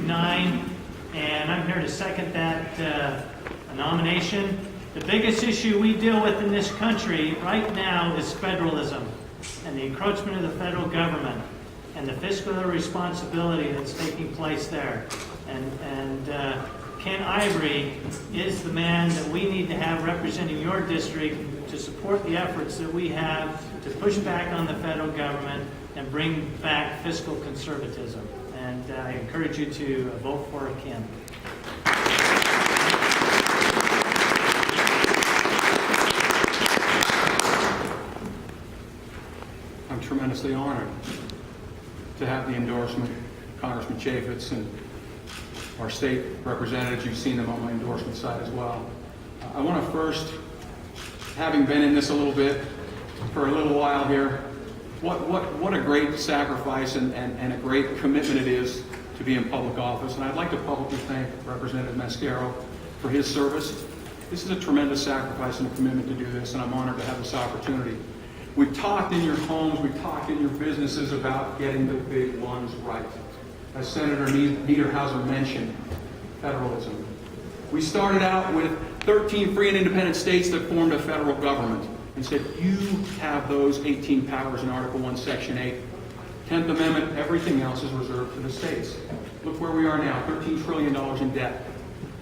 9, and I'm here to second that nomination. The biggest issue we deal with in this country right now is federalism and the encroachment of the federal government and the fiscal responsibility that's taking place there. And Ken Ivory is the man that we need to have representing your district to support the efforts that we have to push back on the federal government and bring back fiscal conservatism. And I encourage you to vote for Ken. I'm tremendously honored to have the endorsement of Congressman Chaffetz and our state representatives. You've seen them on my endorsement side as well. I want to first, having been in this a little bit for a little while here, what a great sacrifice and a great commitment it is to be in public office. And I'd like to publicly thank Representative Mascaro for his service. This is a tremendous sacrifice and a commitment to do this, and I'm honored to have this opportunity. We've talked in your homes, we've talked in your businesses about getting the big ones right. As Senator Niederhauser mentioned, federalism. We started out with 13 free and independent states that formed a federal government and said, you have those 18 powers in Article 1, Section 8. 10th Amendment, everything else is reserved for the states. Look where we are now, $13 trillion in debt.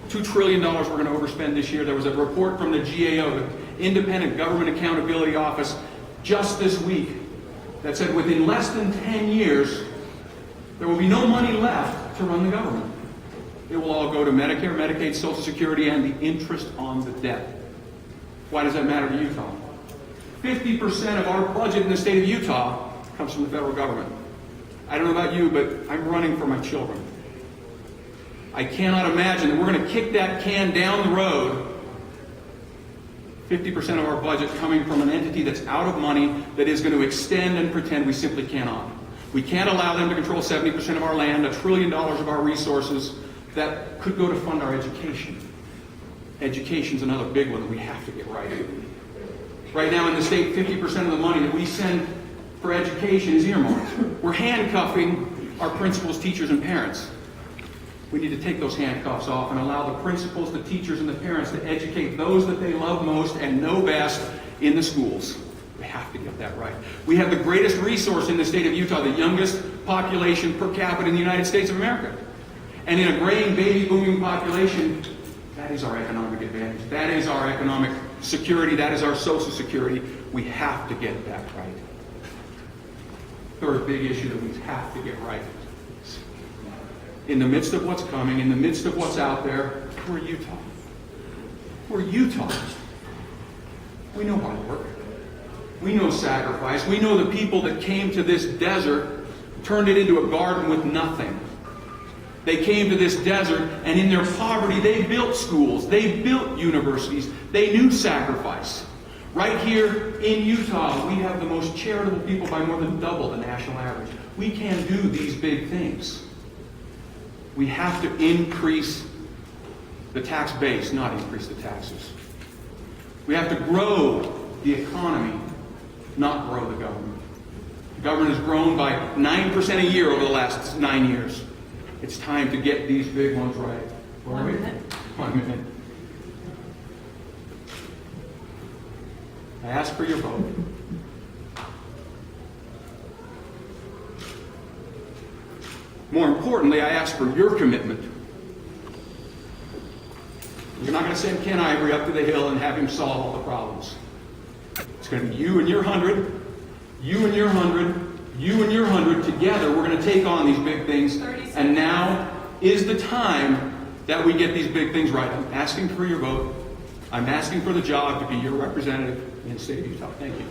$2 trillion we're going to overspend this year. There was a report from the GAO, the Independent Government Accountability Office, just this week that said within less than 10 years, there will be no money left to run the government. It will all go to Medicare, Medicaid, Social Security, and the interest on the debt. Why does that matter to Utah? 50% of our budget in the state of Utah comes from the federal government. I don't know about you, but I'm running for my children. I cannot imagine that we're going to kick that can down the road, 50% of our budget coming from an entity that's out of money, that is going to extend and pretend we simply cannot. We can't allow them to control 70% of our land, $1 trillion of our resources that could go to fund our education. Education's another big one that we have to get right. Right now in the state, 50% of the money that we send for education is earmarked. We're handcuffing our principals, teachers, and parents. We need to take those handcuffs off and allow the principals, the teachers, and the parents to educate those that they love most and know best in the schools. We have to get that right. We have the greatest resource in the state of Utah, the youngest population per capita in the United States of America. And in a graying, baby-booming population, that is our economic advantage. That is our economic security. That is our social security. We have to get that right. Third big issue that we have to get right. In the midst of what's coming, in the midst of what's out there, we're Utah. We're Utah. We know hard work. We know sacrifice. We know the people that came to this desert turned it into a garden with nothing. They came to this desert, and in their poverty, they built schools. They built universities. They knew sacrifice. Right here in Utah, we have the most charitable people by more than double the national average. We can do these big things. We have to increase the tax base, not increase the taxes. We have to grow the economy, not grow the government. The government has grown by 9% a year over the last 9 years. It's time to get these big ones right. Where are we? 1 minute. I ask for your vote. More importantly, I ask for your commitment. You're not going to send Ken Ivory up to the hill and have him solve all the problems. It's going to be you and your 100, you and your 100, you and your 100. Together, we're going to take on these big things. And now is the time that we get these big things right. I'm asking for your vote. I'm asking for the job to be your representative in the state of Utah. Thank you.